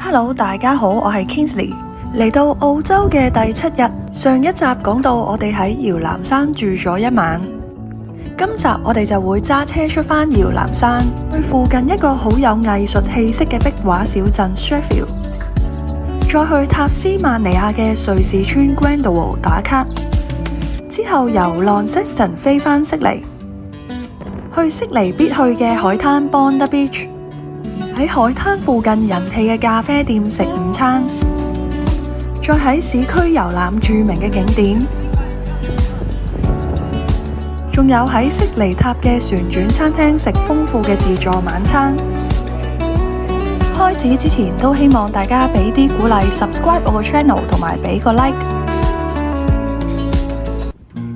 Hello， 大家好，我係 Kingsley。嚟到澳洲嘅第7日，上一集講到我哋喺搖籃山住咗一晚，今集我哋就會揸車出返搖籃山，去附近一個好有藝術氣息嘅壁畫小鎮 Sheffield， 再去塔斯曼尼亞嘅瑞士村 Grandow 打卡，之後由 Launceston 飛返悉尼，去悉尼必去嘅海灘 Bondi Beach， 喺海灘附近人氣嘅咖啡店食午餐，再喺市區遊覽著名嘅景點，仲有喺悉尼塔嘅旋轉餐廳食豐富嘅自助晚餐。開始之前都希望大家俾啲鼓勵 subscribe 我個 channel 同埋俾個 like。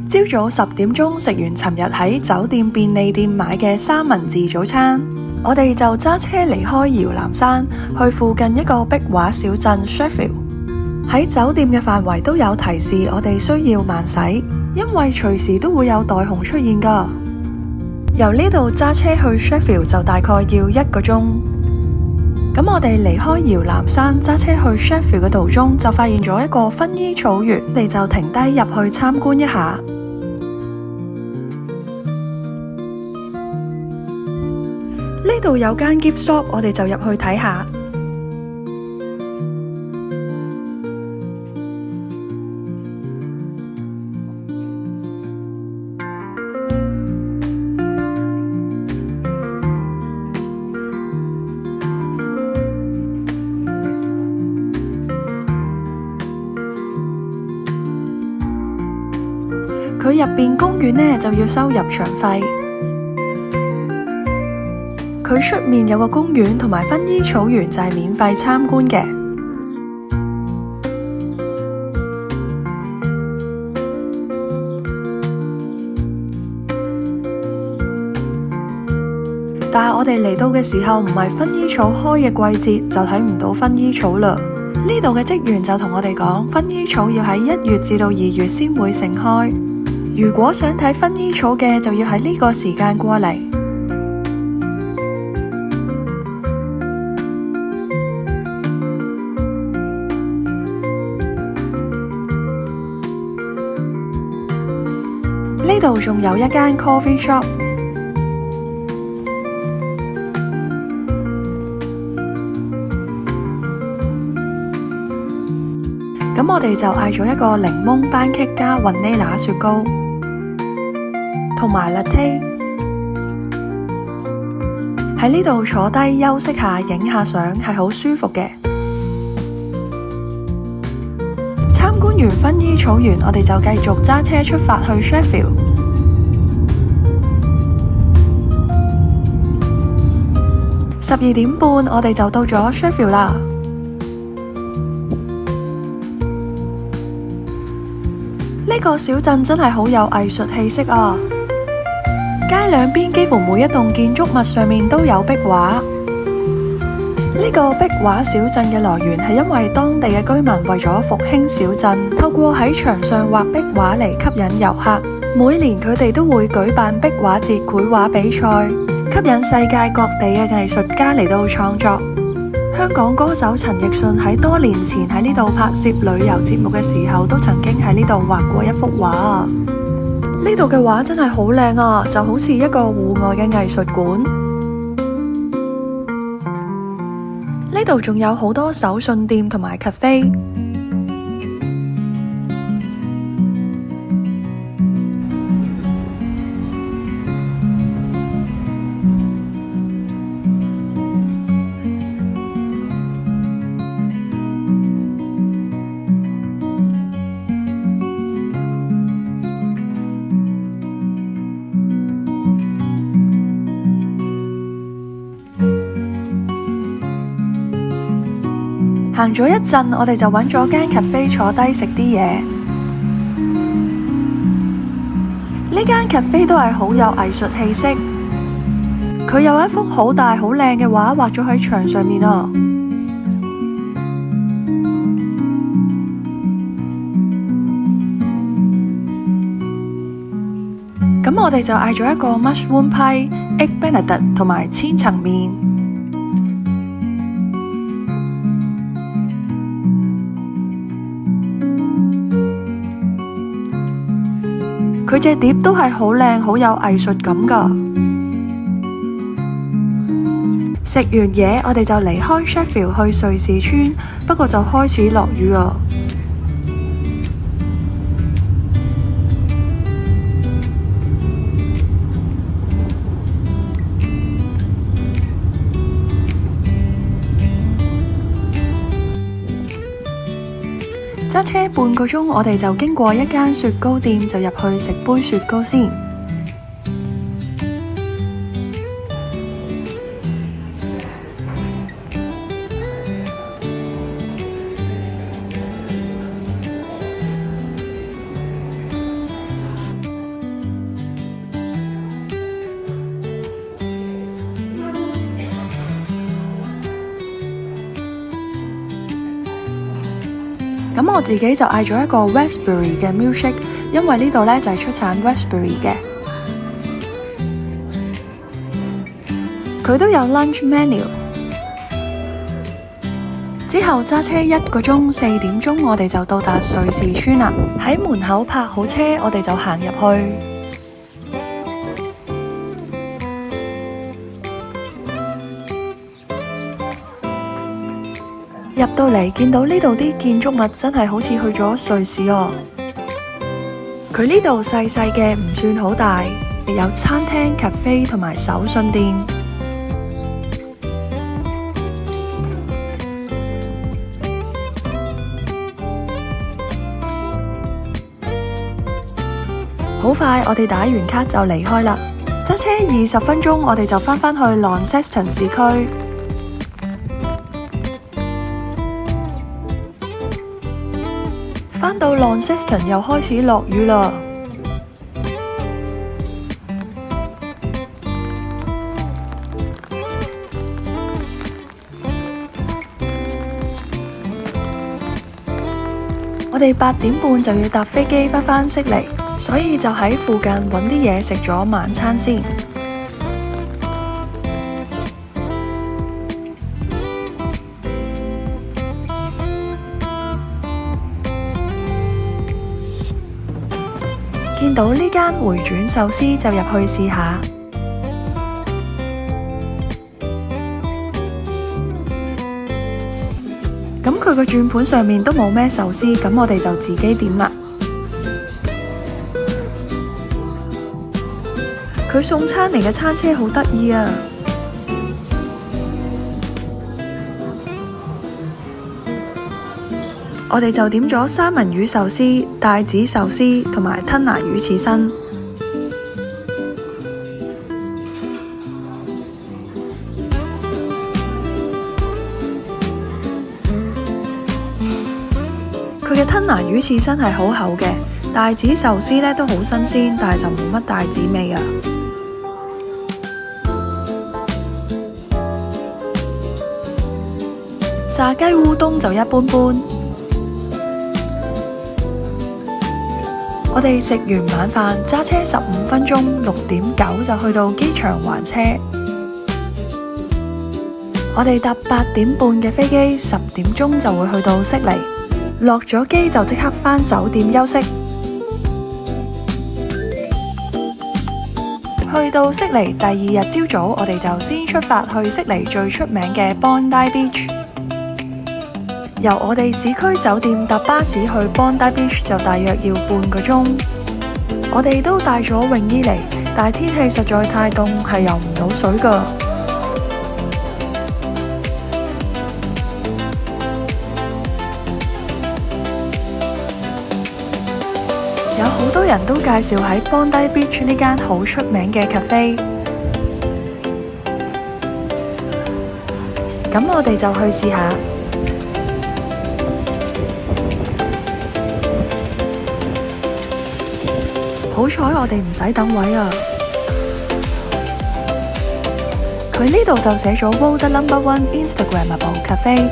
朝早10點鐘食完尋日喺酒店便利店買嘅三文治早餐，我哋就揸車離開搖籃山，去附近一個壁畫小鎮 Sheffield。喺酒店嘅範圍都有提示我哋需要慢駛，因為隨時都會有袋熊出現㗎。由呢度揸車去 Sheffield 就大概要1個鐘。咁我哋離開搖籃山揸車去 Sheffield 嘅途中，就發現咗一個薰衣草園，我哋就停低入去參觀一下。呢度有間 gift shop， 我哋就入去睇下。佢入邊公園呢就要收入場費，佢出面有個公園同埋薰衣草園就係免費參觀嘅。但係我哋嚟到嘅時候唔係薰衣草開嘅季節，就睇唔到薰衣草啦。呢度嘅職員就同我哋講，薰衣草要喺1月至到2月先會盛開。如果想睇薰衣草嘅，就要喺呢個時間過嚟。呢度仲有一間 coffee shop， 咁我哋就嗌咗一個檸檬班戟加雲呢拿雪糕，同埋 latte。 喺呢度坐低休息下，影下相係好舒服嘅。參觀完薰衣草園，我哋就繼續揸車出發去 Sheffield。12點半，我哋就到咗 Sheffield 啦。呢個小鎮真係好有藝術氣息啊！街兩邊幾乎每一棟建築物上面都有壁畫。呢個壁畫小鎮嘅來源係因為當地嘅居民為咗復興小鎮，透過喺牆上畫壁畫嚟吸引遊客。每年佢哋都會舉辦壁畫節繪畫比賽，吸引世界各地嘅藝術家嚟到創作。香港歌手陳奕迅喺多年前喺呢度拍攝旅遊節目嘅時候，都曾經喺呢度畫過一幅畫啊！呢度嘅畫真係好靚啊，就好似一個戶外嘅藝術館。呢度仲有好多手信店同埋 cafe。行咗一陣，我哋就揾咗間 cafe 坐低食啲嘢。呢間 cafe 都係好有藝術氣息，佢有一幅好大好靚嘅畫畫咗喺牆上面啊！咁我哋就嗌咗一個 mushroom pie、egg benedict 同埋千層麵。佢隻碟都係好靚，好有藝術感㗎。食完嘢，我哋就離開 Sheffield 去瑞士村，不過就開始落雨啊。揸車半個鐘，我哋就經過一間雪糕店，就入去食杯雪糕先。咁我自己就嗌咗一個 Westbury 嘅 milkshake， 因為呢度呢就係出產 Westbury 嘅。佢都有 lunch menu。之後揸車1個鐘，4點鐘我哋就到達瑞士村啦。喺門口泊好車，我哋就行入去。入到嚟見到呢度啲建築物真係好似去咗瑞士哦。佢呢度細細嘅，唔算好大，有餐廳、cafe 同埋手信店。好快，我哋打完卡就離開啦。揸車20分鐘，我哋就返去 Launceston 市區。返到 Launceston 又開始落雨啦。我哋8點半就要搭飛機返悉尼，所以就喺附近揾啲嘢食咗晚餐先。見到呢間回轉壽司就入去試下。咁佢個轉盤上面都冇咩壽司，咁我哋就自己點啦。佢送餐嚟嘅餐車好得意啊！我哋就點咗三文魚壽司、帶子壽司同埋吞拿魚刺身。佢嘅吞拿魚刺身係好厚嘅，帶子壽司呢都好新鮮，但係就冇乜帶子味啊。炸雞烏冬就一般般。我哋食完晚飯，揸車15分鐘，6點9就去到機場還車。我哋搭8點半嘅飛機，10點鐘就會去到悉尼。落咗機就即刻返酒店休息。去到悉尼第2日朝早，我哋就先出發去悉尼最出名嘅 Bondi Beach。由我哋市區酒店搭巴士去 Bondi Beach 就大約要半個鐘。我哋都帶咗泳衣嚟，但係天氣實在太凍，係游唔到水㗎。有好多人都介紹喺 Bondi Beach 呢間好出名嘅 cafe。咁我哋就去試下。好彩我哋唔使等位啊！佢呢度就寫咗 Voted No.1 Instagrammable Cafe。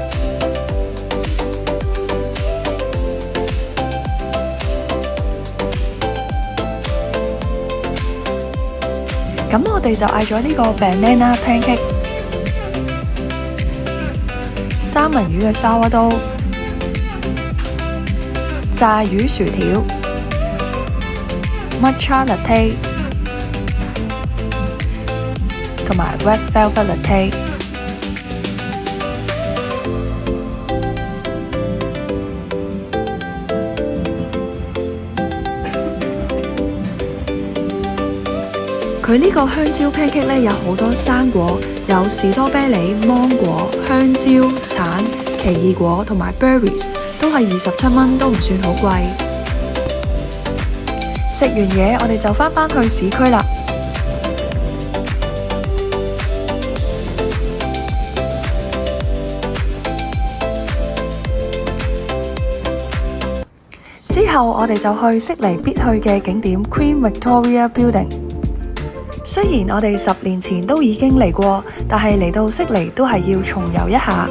咁我哋就嗌咗呢個 Banana Pancake、三文魚嘅沙窩刀、炸魚薯條、Matcha Latte 同埋 Red Velvet Latte。佢呢個香蕉 pancake 咧有好多生果，有士多啤梨、芒果、香蕉、橙、奇異果同埋 berries， 都係27蚊，都唔算好貴。食完嘢，我哋就返去市區啦。之後我哋就去悉尼必去嘅景點 Queen Victoria Building。雖然我哋10年前都已經嚟過，但係嚟到悉尼都係要重遊一下。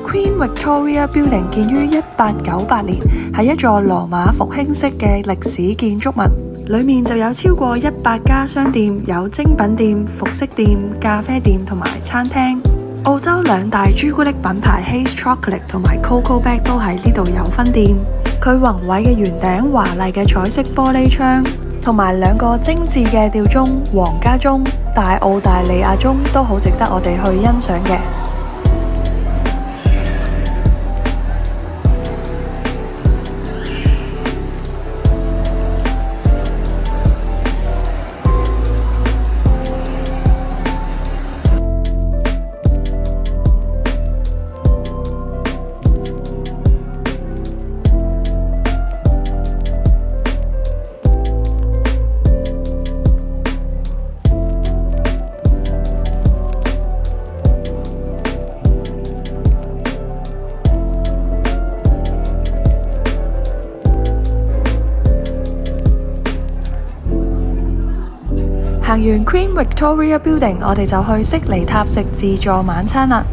Queen Victoria Building 建於1898年，係一座羅馬復興式嘅歷史建築物。裏面就有超過100家商店，有精品店、服飾店、咖啡店同埋餐廳。澳洲2大朱古力品牌 Hays Chocolate 同埋 Cocoa Bag 都喺呢度有分店。佢宏偉嘅圓頂、華麗嘅彩色玻璃窗，同埋2個精緻嘅吊鐘——皇家鐘、大澳大利亞鐘，都好值得我哋去欣賞嘅。行完 Queen Victoria Building， 我哋就去悉尼塔食自助晚餐啦。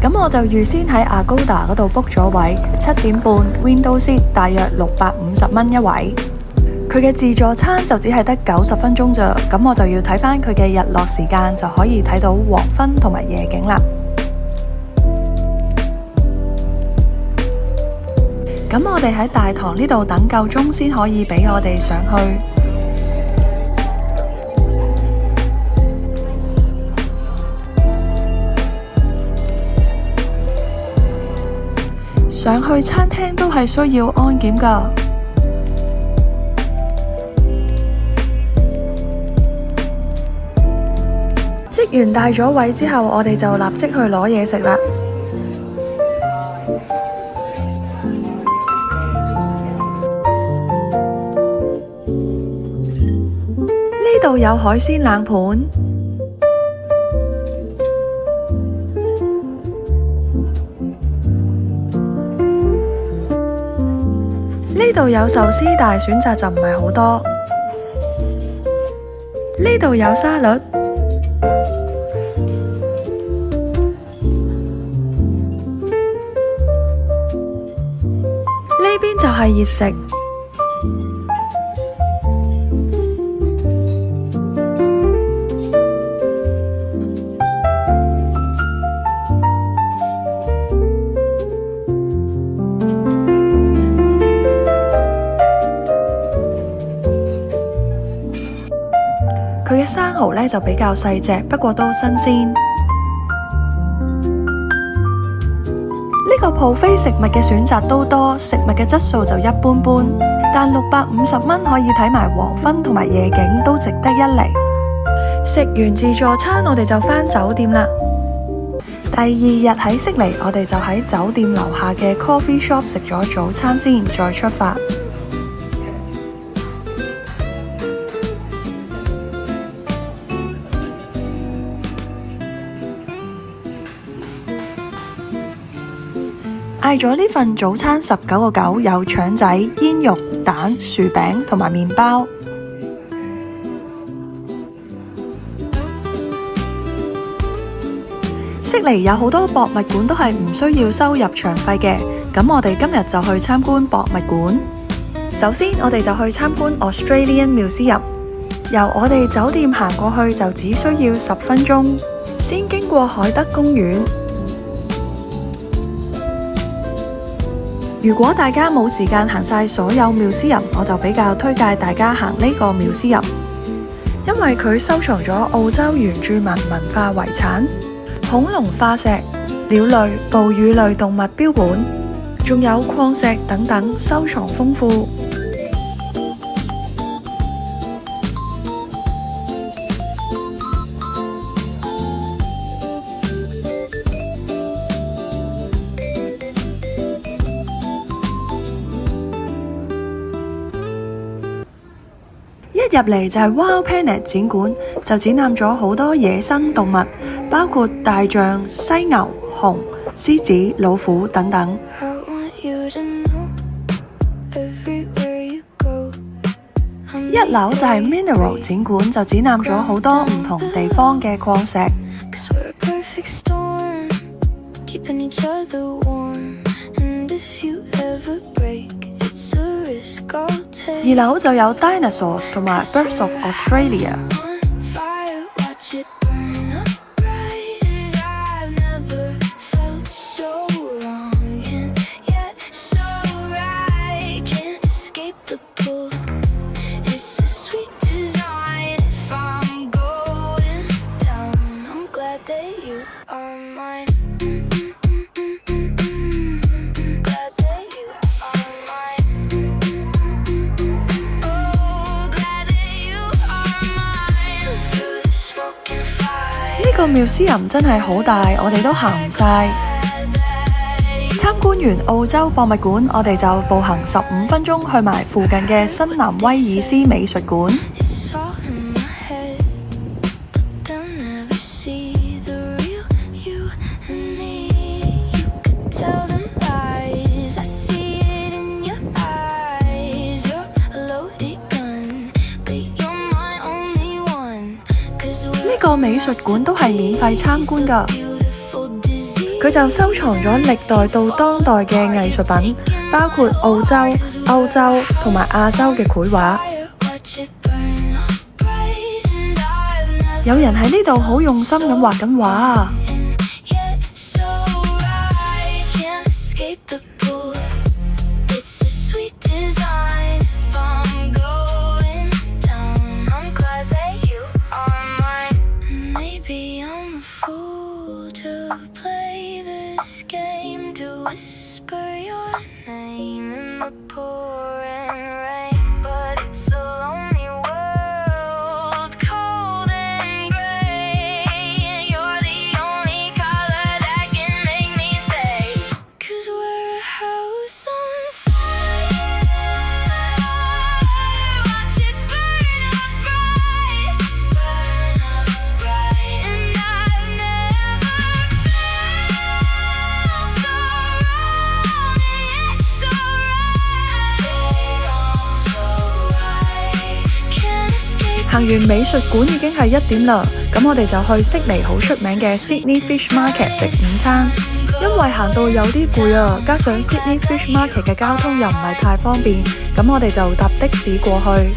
咁我就預先喺 Agoda 嗰度 book 咗位，7點半 Window Seat， 大約650蚊一位。佢嘅自助餐就只係得90分鐘咋，咁我就要睇返佢嘅日落時間，就可以睇到黃昏同埋夜景啦。咁我哋喺大堂呢度等夠鐘先可以俾我哋上去。上去餐廳都係需要安檢㗎。職員帶咗位之後，我哋就立即去攞嘢食啦。呢度有海鮮冷盤，呢度有壽司，但係選擇就唔係好多。呢度有沙律，呢邊就係熱食。佢嘅生蠔呢就比較細隻，不過都新鮮。呢個buffet食物嘅選擇都多，食物嘅質素就一般般，但650蚊可以睇埋黃昏同埋夜景，都值得一嚟。食完自助餐，我哋就返酒店啦。第2日喺悉尼，我哋就喺酒店樓下嘅 coffee shop 食咗早餐先，再出發。嗌咗呢份早餐19個9，有腸仔、煙肉、蛋、薯餅同埋麵包。悉尼有好多博物館都係唔需要收入場費嘅，咁我哋今日就去參觀博物館。首先，我哋就去參觀 Australian Museum。由我哋酒店行過去就只需要10分鐘，先經過海德公園。如果大家冇時間行晒所有 museum，我就比較推介大家行呢個 museum，因為佢收藏咗澳洲原住民文化遺產、恐龍化石、鳥類、哺乳類動物標本，仲有礦石等等，收藏豐富。一入嚟就係 Wild Planet 展館，就展覽咗好多野生動物，包括大象、犀牛、熊、獅子、老虎等等。一樓就係 Mineral 展館，就展覽咗好多唔同地方嘅礦石。二樓就有 Dinosaurs 同埋 Birds of Australia。呢個 museum 真係好大，我哋都行唔晒。參觀完澳洲博物館，我哋就步行15分鐘去埋附近嘅新南威爾斯美術館。呢個美術館都係免費參觀㗎，佢就收藏咗歷代到當代嘅藝術品，包括澳洲、歐洲同埋亞洲嘅繪畫。有人喺呢度好用心咁畫緊畫。行完美術館已經係1點啦，咁我哋就去悉尼好出名嘅 Sydney Fish Market 食午餐。因為行到有啲攰啊，加上 Sydney Fish Market 嘅交通又唔係太方便，咁我哋就搭的士過去。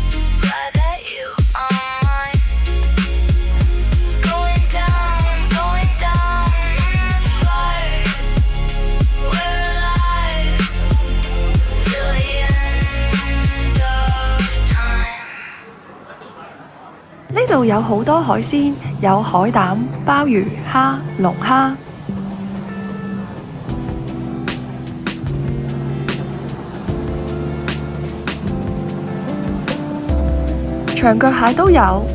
呢度有好多海鮮，有海膽、鮑魚、蝦、龍蝦。長腳蟹都有。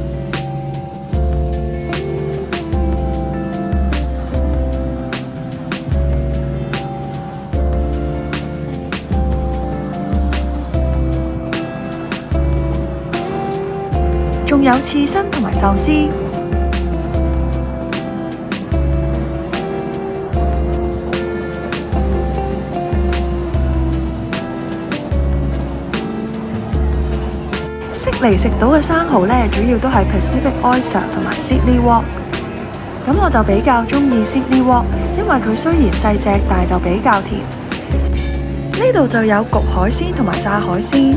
仲有刺身同埋壽司。悉尼食到嘅生蠔呢，主要都係 Pacific Oyster 同埋 Sydney Wok。咁我就比較鍾意 Sydney Wok，因為佢雖然細隻，但係就比較甜。呢度就有焗海鮮同埋炸海鮮。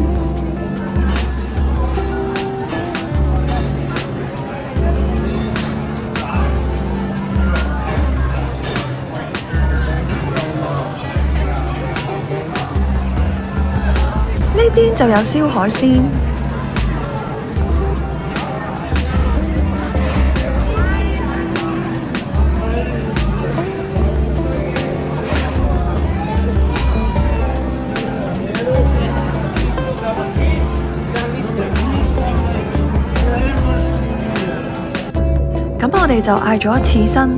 呢邊就有燒海鮮。咁我哋就嗌咗刺身、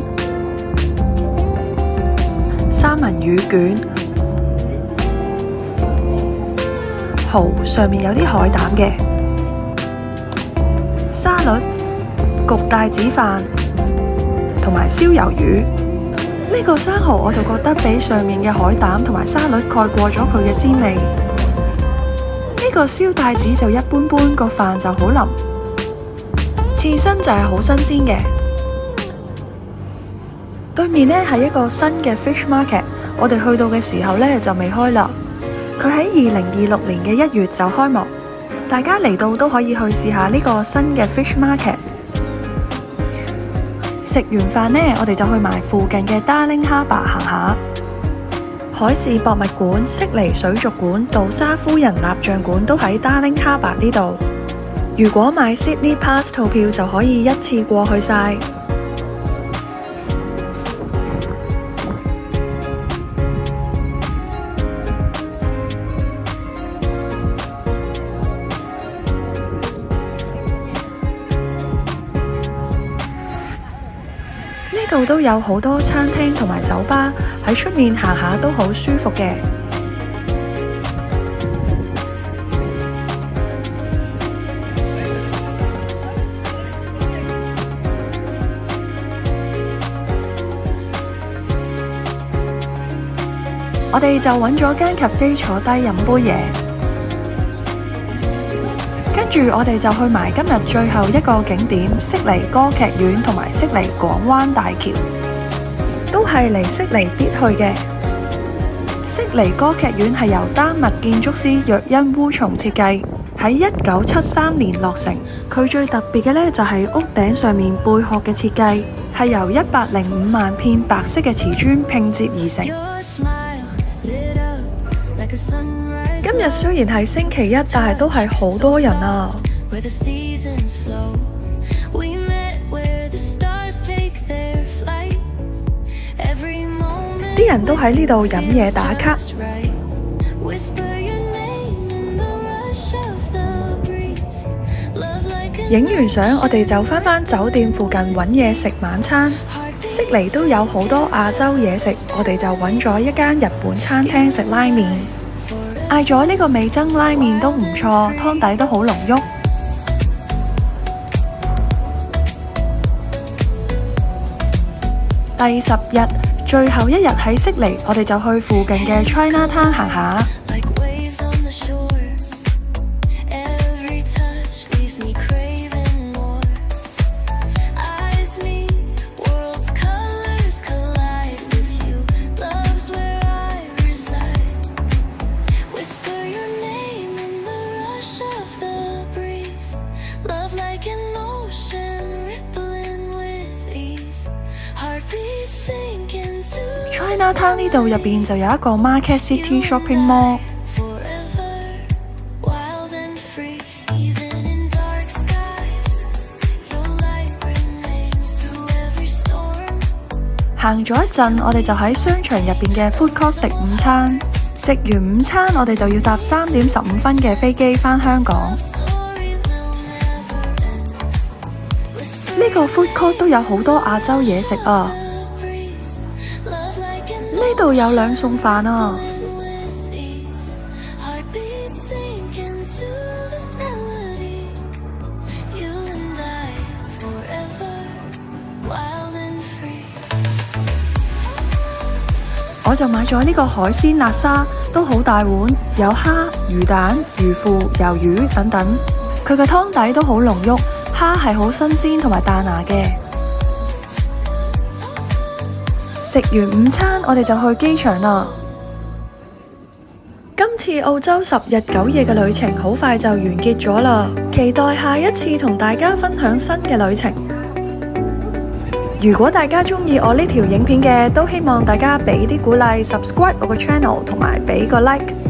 三文魚卷、蠔上面有啲海膽嘅沙律、焗帶子飯同埋燒魷魚。呢個生蠔我就覺得比上面嘅海膽同埋沙律蓋過咗佢嘅鮮味。呢個燒帶子就一般般，個飯就好腍。刺身就係好新鮮嘅。對面呢係一個新嘅 fish market， 我哋去到嘅時候呢就未開啦。佢喺2026年嘅1月就開幕，大家嚟到都可以去試下呢個新嘅 fish market。食完飯呢，我哋就去埋附近嘅 Darling Harbour 行下。海事博物館、悉尼水族館、杜莎夫人蠟像館都喺 Darling Harbour 呢度。如果買 Sydney Pass 套票就可以一次過去晒。呢度都有好多餐廳同埋酒吧，喺出面行下都好舒服嘅。我哋就揾咗間 cafe 坐低飲杯嘢，跟住我哋就去埋今日最後一個景點悉尼歌劇院同埋悉尼港灣大橋，都係嚟悉尼必去嘅。悉尼歌劇院係由丹麥建築師約恩烏松設計，喺1973年落成。佢最特別嘅呢，就係屋頂上面貝殼嘅設計，係由105萬片白色嘅瓷磚拼接而成。今日雖然係星期一，但係都係好多人啊！啲人都喺呢度飲嘢打卡。影完相，我哋就返酒店附近揾嘢食晚餐。悉尼都有好多亞洲嘢食，我哋就揾咗一間日本餐廳食拉麵。嗌咗呢個味噌拉麵都唔錯，湯底都好濃郁。第10日，最後一日喺悉尼，我哋就去附近嘅 Chinatown 行下。Chinatown 呢度入邊就有一個 Market City Shopping Mall。行咗一陣，我哋就喺商場入邊嘅 Food Court 食午餐。食完午餐，我哋就要搭3點15分嘅飛機返香港。呢個 Food Court 都有好多亞洲嘢食啊！呢度有2餸飯啊！我就買咗呢個海鮮辣沙，都好大碗，有蝦、魚蛋、魚腐、魷魚等等。佢嘅湯底都好濃郁，蝦係好新鮮同埋彈牙嘅。食完午餐，我哋就去機場啦。今次澳洲10日9夜嘅旅程好快就完結咗啦，期待下一次同大家分享新嘅旅程。如果大家鍾意我呢條影片嘅，都希望大家俾啲鼓勵 ，subscribe 我個 channel 同埋俾個 like。